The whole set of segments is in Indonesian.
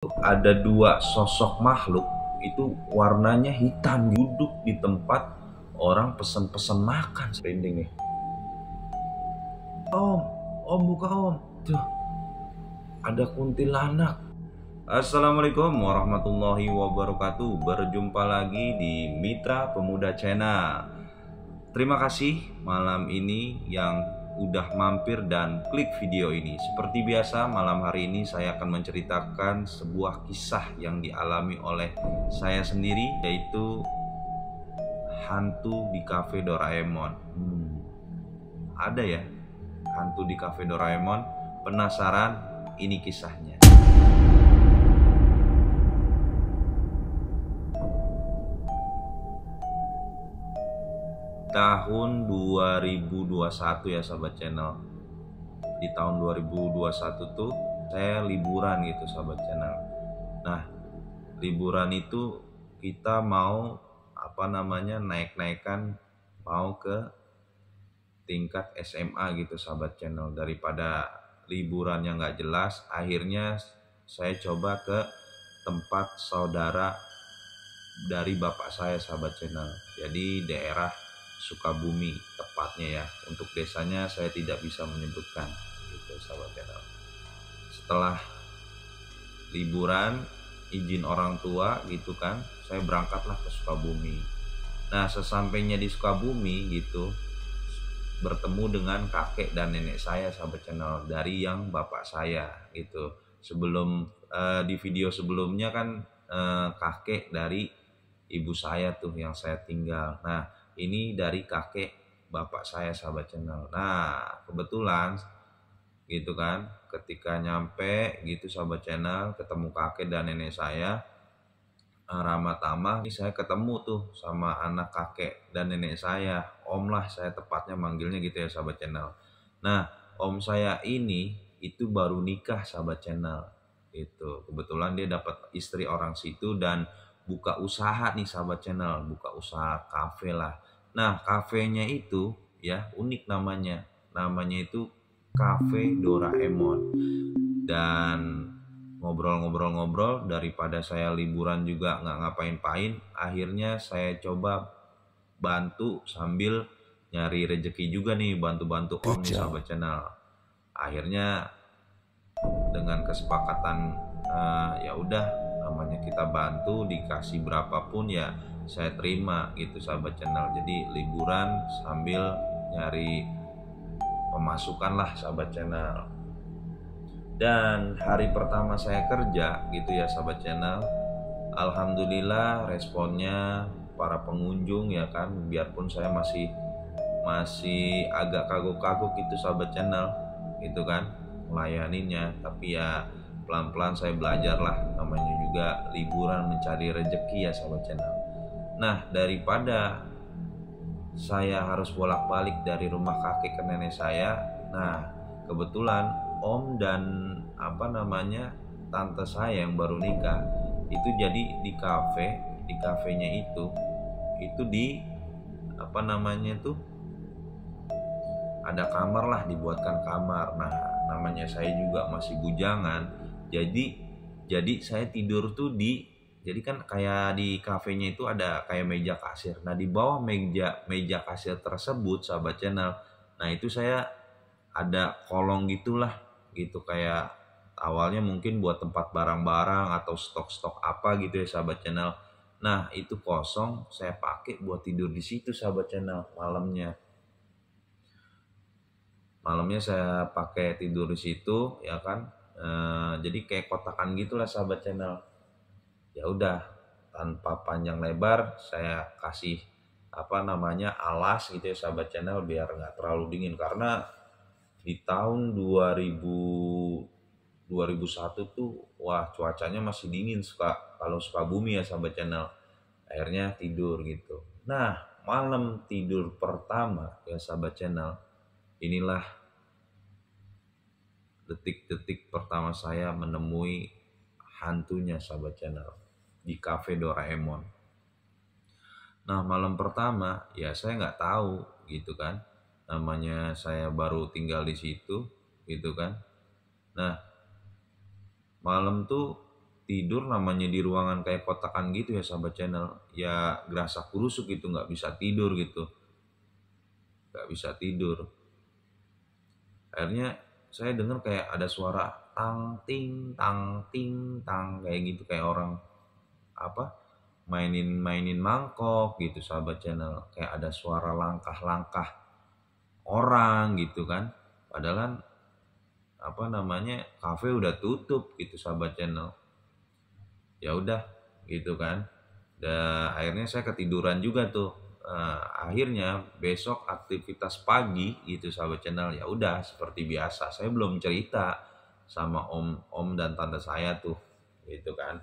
Ada dua sosok makhluk itu warnanya hitam duduk di tempat orang pesen-pesen makan. Sprinding nih. Om buka om. Tuh, ada kuntilanak. Assalamualaikum warahmatullahi wabarakatuh. Berjumpa lagi di Mitra Pemuda Channel. Terima kasih malam ini yang udah mampir dan klik video ini. Seperti biasa, malam hari ini saya akan menceritakan sebuah kisah yang dialami oleh saya sendiri, yaitu hantu di Cafe Doraemon. Ada ya hantu di Cafe Doraemon? Penasaran? Ini kisahnya. Tahun 2021 ya sahabat channel. Di tahun 2021 tuh saya liburan gitu sahabat channel. Nah, liburan itu kita mau naik-naikan, mau ke tingkat SMA gitu sahabat channel. Daripada liburan yang gak jelas, akhirnya saya coba ke tempat saudara dari bapak saya sahabat channel. Jadi daerah Sukabumi tepatnya ya. Untuk desanya saya tidak bisa menyebutkan gitu sahabat channel. Setelah liburan, izin orang tua gitu kan, saya berangkatlah ke Sukabumi. Nah, sesampainya di Sukabumi gitu, bertemu dengan kakek dan nenek saya sahabat channel, dari yang bapak saya gitu. Sebelum di video sebelumnya kan kakek dari ibu saya tuh yang saya tinggal. Nah, ini dari kakek bapak saya sahabat channel. Nah, kebetulan gitu kan, ketika nyampe gitu sahabat channel, ketemu kakek dan nenek saya, ramah tamah, ini saya ketemu tuh sama anak kakek dan nenek saya. Om lah saya tepatnya manggilnya gitu ya sahabat channel. Nah, om saya ini itu baru nikah sahabat channel. Itu kebetulan dia dapat istri orang situ dan buka usaha nih sahabat channel, buka usaha kafe lah. Nah, kafenya itu ya unik namanya. Namanya itu Cafe Doraemon. Dan ngobrol-ngobrol daripada saya liburan juga nggak ngapain-pain, akhirnya saya coba bantu sambil nyari rezeki juga nih, bantu-bantu om nih sahabat channel. Akhirnya dengan kesepakatan ya udah, namanya kita bantu, dikasih berapapun ya saya terima gitu sahabat channel. Jadi liburan sambil nyari pemasukan lah sahabat channel. Dan hari pertama saya kerja gitu ya sahabat channel, alhamdulillah responnya para pengunjung ya kan, biarpun saya masih agak kagok-kagok gitu sahabat channel gitu kan melayaninya, tapi ya pelan-pelan saya belajar lah, namanya juga liburan mencari rezeki ya sahabat channel. Nah, daripada saya harus bolak-balik dari rumah kakek ke nenek saya, nah kebetulan om dan tante saya yang baru nikah itu jadi di kafenya itu di ada kamar lah, dibuatkan kamar. Nah, namanya saya juga masih bujangan, jadi saya tidur tuh jadi kan kayak di kafenya itu ada kayak meja kasir. Nah, di bawah meja kasir tersebut sahabat channel, nah itu saya ada kolong gitulah gitu, kayak awalnya mungkin buat tempat barang-barang atau stok-stok apa gitu ya sahabat channel. Nah, itu kosong, saya pakai buat tidur di situ sahabat channel. Malamnya saya pakai tidur di situ ya kan. Jadi kayak kotakan gitulah sahabat channel. Ya udah, tanpa panjang lebar saya kasih alas gitu ya sahabat channel, biar nggak terlalu dingin, karena di tahun 2001 tuh wah cuacanya masih dingin kalau Sukabumi ya sahabat channel. Akhirnya tidur gitu. Nah, malam tidur pertama ya sahabat channel, inilah detik-detik pertama saya menemui hantunya sahabat channel di Cafe Doraemon. Nah, malam pertama ya saya nggak tahu gitu kan, namanya saya baru tinggal di situ gitu kan. Nah, malam tuh tidur namanya di ruangan kayak kotakan gitu ya sahabat channel, ya gerasa kurusuk gitu, nggak bisa tidur gitu, nggak bisa tidur. Akhirnya saya dengar kayak ada suara tang ting tang kayak gitu, kayak orang apa mainin mangkok gitu sahabat channel, kayak ada suara langkah-langkah orang gitu kan, padahal kan apa namanya kafe udah tutup gitu sahabat channel. Ya udah gitu kan, dan akhirnya saya ketiduran juga tuh. Akhirnya besok aktivitas pagi gitu sahabat channel, ya udah seperti biasa, saya belum cerita sama om dan tante saya tuh gitu kan.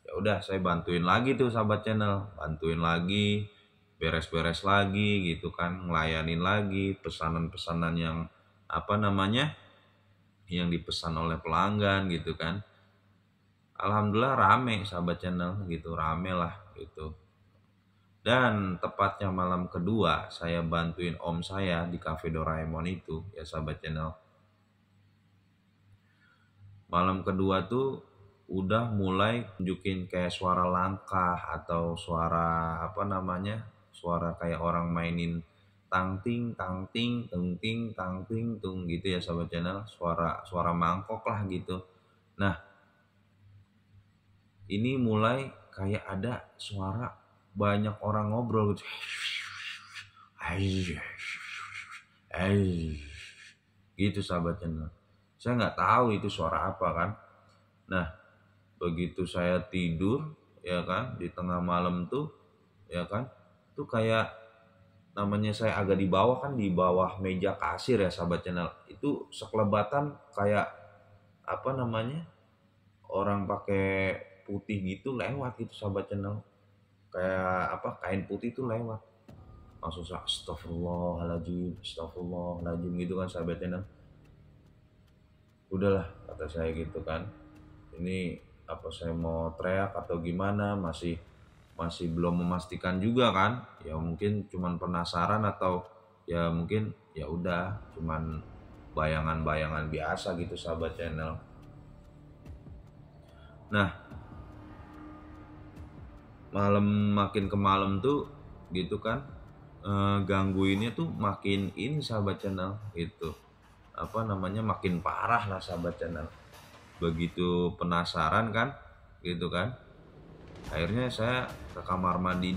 Ya udah saya bantuin lagi tuh sahabat channel, bantuin lagi, beres-beres lagi gitu kan, ngelayanin lagi pesanan-pesanan yang apa namanya yang dipesan oleh pelanggan gitu kan. Alhamdulillah rame sahabat channel gitu, rame lah gitu. Dan tepatnya malam kedua saya bantuin om saya di Cafe Doraemon itu ya sahabat channel. Malam kedua tuh udah mulai tunjukin kayak suara langkah atau suara apa namanya, suara kayak orang mainin tang ting tung ting tung gitu ya sahabat channel, suara mangkok lah gitu. Nah ini mulai kayak ada suara banyak orang ngobrol gitu, gitu sahabat channel. Saya nggak tahu itu suara apa kan. Nah begitu saya tidur ya kan di tengah malam tuh ya kan, tuh kayak namanya saya agak di bawah kan, di bawah meja kasir ya sahabat channel, itu sekelebatan kayak apa namanya orang pakai putih gitu lewat gitu sahabat channel, kayak apa kain putih tuh lewat, langsung saya astagfirullahaladzim gitu kan sahabat channel. Udahlah kata saya gitu kan, ini apa saya mau teriak atau gimana, masih belum memastikan juga kan, ya mungkin cuman penasaran atau ya mungkin ya udah cuman bayangan-bayangan biasa gitu sahabat channel. Nah makin ke malam tuh gitu kan, gangguinnya tuh makin ini sahabat channel gitu, apa namanya makin parah lah sahabat channel. Begitu penasaran kan gitu kan, akhirnya saya ke kamar mandi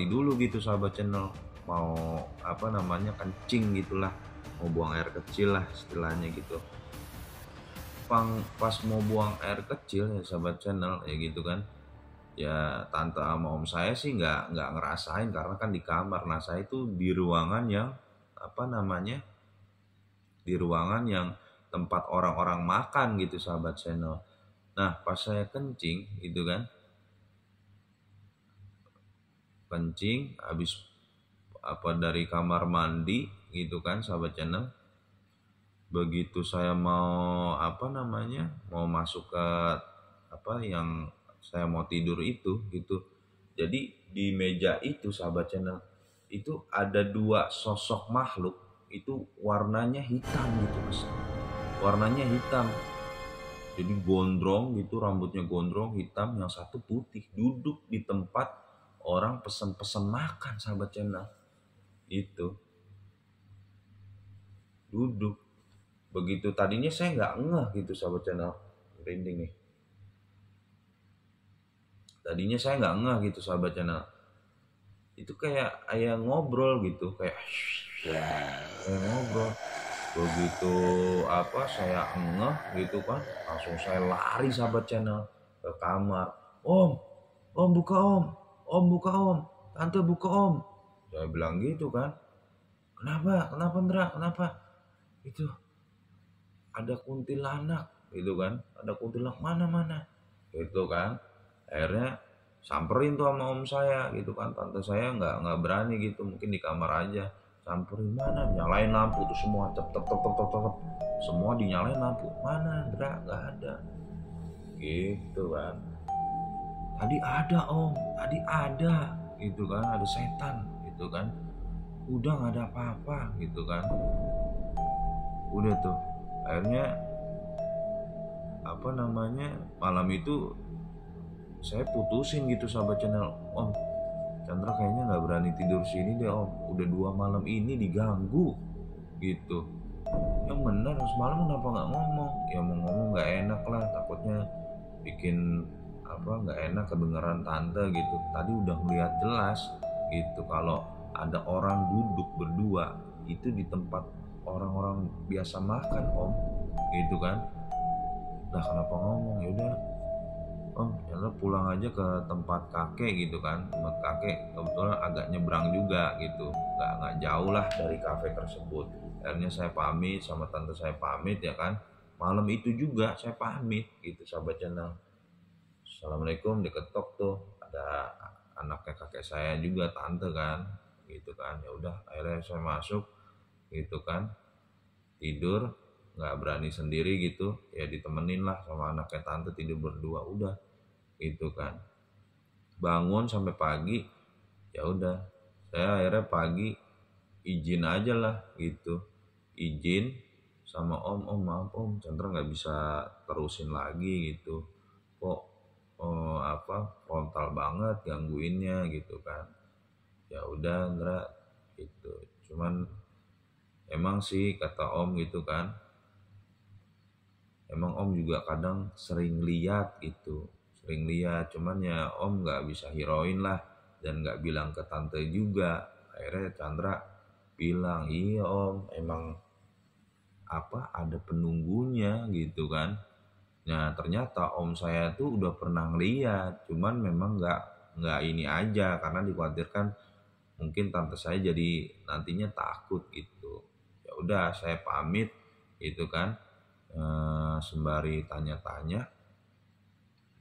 dulu gitu sahabat channel, mau apa namanya kencing gitulah, mau buang air kecil lah istilahnya gitu. Pas mau buang air kecil ya sahabat channel ya gitu kan, ya tante sama om saya sih nggak ngerasain karena kan di kamar. Nah saya itu di ruangan yang apa namanya, di ruangan yang tempat orang-orang makan gitu sahabat channel. Nah pas saya kencing gitu kan, kencing habis apa dari kamar mandi gitu kan sahabat channel, begitu saya mau apa namanya mau masuk ke apa yang saya mau tidur itu gitu, jadi di meja itu sahabat channel itu ada dua sosok makhluk, itu warnanya hitam gitu mas, warnanya hitam, jadi gondrong gitu, rambutnya gondrong hitam, yang satu putih, duduk di tempat orang pesen makan sahabat channel itu, duduk. Begitu tadinya saya nggak ngeh gitu sahabat channel, merinding nih, tadinya saya nggak ngeh gitu sahabat channel, itu kayak ngobrol gitu, kayak ngobrol. Begitu apa saya ngeh gitu kan, langsung saya lari sahabat channel ke kamar. Om buka om buka om, tante buka om, saya bilang gitu kan. Kenapa Ndra, kenapa? Itu ada kuntilanak gitu kan, ada kuntilanak mana gitu kan. Akhirnya samperin tuh sama om saya gitu kan, tante saya nggak berani gitu, mungkin di kamar aja. Samperin mana, nyalain lampu tuh semua, tep semua dinyalain lampu, mana Ndra, nggak ada gitu kan. Tadi ada gitu kan, ada setan gitu kan, udah nggak ada apa-apa gitu kan. Udah tuh akhirnya apa namanya, malam itu saya putusin gitu sahabat channel, Om Chandra kayaknya nggak berani tidur sini deh Om, udah 2 malam ini diganggu gitu. Yang benar semalam kenapa nggak ngomong? Ya mau ngomong nggak enak lah, takutnya bikin apa nggak enak kedengeran tante gitu. Tadi udah melihat jelas gitu kalau ada orang duduk berdua itu di tempat orang-orang biasa makan Om, gitu kan. Nah kenapa ngomong? Ya udah Om, ya lo pulang aja ke tempat kakek gitu kan. Tempat kakek kebetulan agak nyebrang juga gitu, nggak jauh lah dari kafe tersebut. Akhirnya saya pamit sama tante, saya pamit ya kan. Malam itu juga saya pamit gitu sahabat channel. Assalamualaikum, diketok tuh, ada anaknya kakek saya juga, tante kan gitu kan. Ya udah akhirnya saya masuk gitu kan, tidur nggak berani sendiri gitu, ya ditemenin lah sama anaknya tante, tidur berdua udah gitu kan. Bangun sampai pagi, ya udah saya akhirnya pagi izin aja lah gitu, izin sama om maaf Om Chandra nggak bisa terusin lagi gitu, kok frontal banget gangguinnya gitu kan. Ya udah Ndra gitu, cuman emang sih kata Om gitu kan, emang Om juga kadang sering lihat gitu, sering lihat, cuman ya Om nggak bisa hirauin lah dan nggak bilang ke tante juga. Akhirnya Chandra bilang, iya Om emang ada penunggunya gitu kan. Nah ternyata Om saya tuh udah pernah ngeliat, cuman memang nggak ini aja karena dikhawatirkan mungkin tante saya jadi nantinya takut gitu. Ya udah saya pamit gitu kan, sembari tanya-tanya.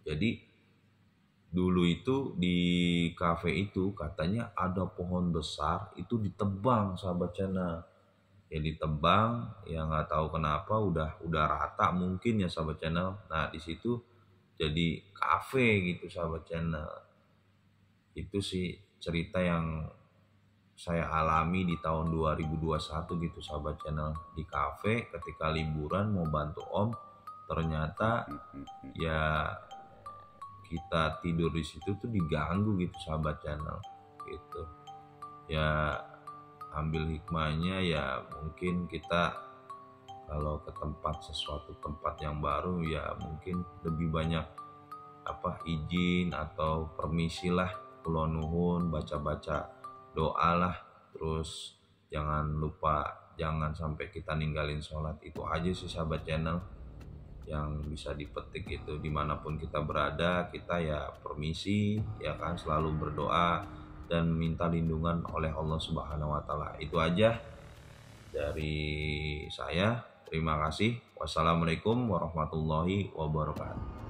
Jadi dulu itu di kafe itu katanya ada pohon besar itu ditebang sahabat channel. Ya ditebang, ya nggak tahu kenapa udah rata mungkin ya sahabat channel. Nah di situ jadi kafe gitu sahabat channel. Itu sih cerita yang saya alami di tahun 2021 gitu sahabat channel, di kafe ketika liburan mau bantu Om, ternyata ya kita tidur di situ tuh diganggu gitu sahabat channel gitu. Ya ambil hikmahnya, ya mungkin kita kalau ke sesuatu tempat yang baru ya mungkin lebih banyak izin atau permisi lah, kula nuhun, baca-baca doa lah, terus jangan lupa jangan sampai kita ninggalin sholat. Itu aja sih sahabat channel yang bisa dipetik itu, dimanapun kita berada kita ya permisi ya kan, selalu berdoa dan minta lindungan oleh Allah Subhanahu wa Ta'ala. Itu aja dari saya, terima kasih. Wassalamualaikum warahmatullahi wabarakatuh.